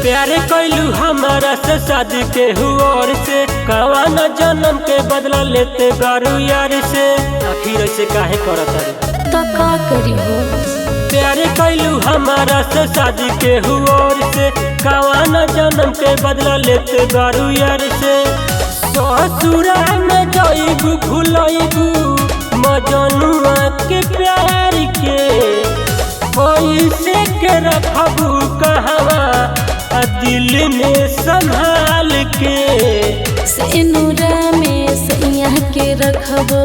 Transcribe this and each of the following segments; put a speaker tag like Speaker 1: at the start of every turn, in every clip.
Speaker 1: प्यारे कैलू हमारा से शादी के हुआ से कवान जन्म के बदला लेते बारू यार से आखिर ऐसे काहे करत रे
Speaker 2: तो का करी हो।
Speaker 1: प्यारे कैलू हमारा से शादी के हुआ से कवान जन्म के बदला लेते बारू यार से ससुरा में जाइबू भूलइबू मजनुआ के प्यार के पैसे के रखबू कहवा दिल में संभाल के
Speaker 2: सिनुरा में सैया के रखबो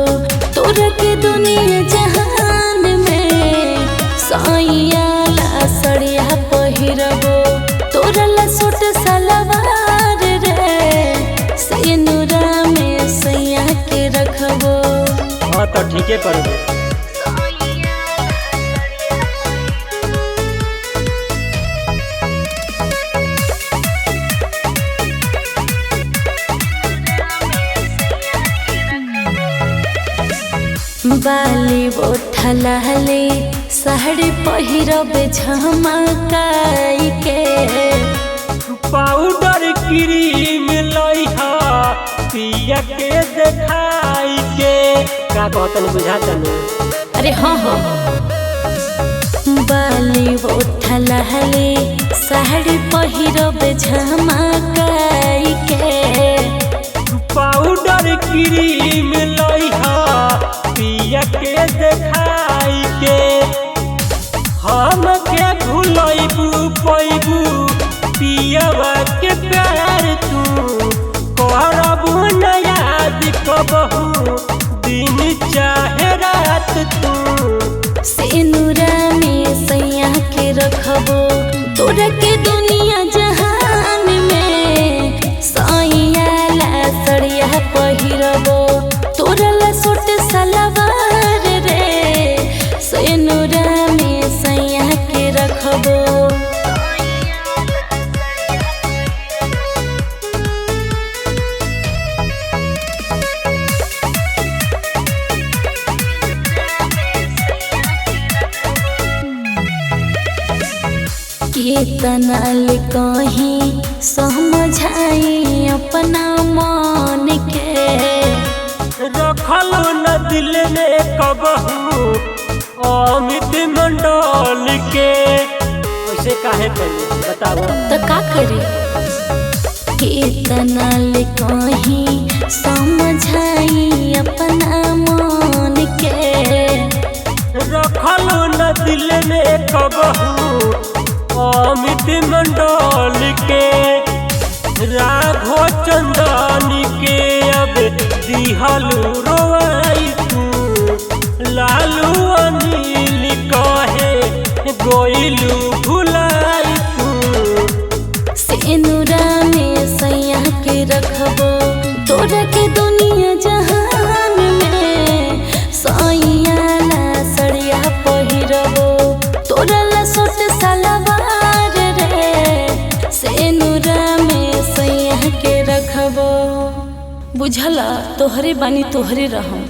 Speaker 2: तोरा के दुनिया जहान में सैया ला सड़िया पहिरबो तोरा ला सूट सलवार रे सिनुरा में सैया के रखबो।
Speaker 1: हाँ तो ठीक है कर
Speaker 2: बाली बोठलाले साड़ी पहिरबे झमकाई के
Speaker 1: पाउडर क्रीम लइहा पिया के देखाई के का कहतन बुझा तनु।
Speaker 2: अरे हाँ हाँ बाली बोठलाले साड़ी पहिरबे झमकाई के
Speaker 1: पाउडर क्रीम लइहा पिया के देखाई के हम के भूलइबू पैबू पियावा के प्यार तू करबू न याद कबहू दिन चाहे रात तू
Speaker 2: सिनुरा में सैया के रखबो तोरा के दुनिया जहान में सैया ला सड़िया पहिरबो तोरा ला सूट सलवार रे सिनुरा में सैया के रखबो। कितना ले कहीं समझाई अपना मन के
Speaker 1: रखलो न दिल में कबहू अमित मंडल के ऐसे काहे करी बताओ
Speaker 2: तो का करे। कितना ले कहीं समझाई अपना मन के
Speaker 1: रखलो न दिल में कबहू अमित मंडल के राघो चंदनी के अब दिहलू रोई तू लालू अनिल कहे गोइलू भुलाई तू
Speaker 2: सिनुरा में सैया के रखबो तोरा के दुनिया जहान में सैया ला सड़िया पहिरबो तोरा ला सूट सलवार रे सिनुरा में सैया के रखबो। बुझला तोहरे बानी तोहरे रहम।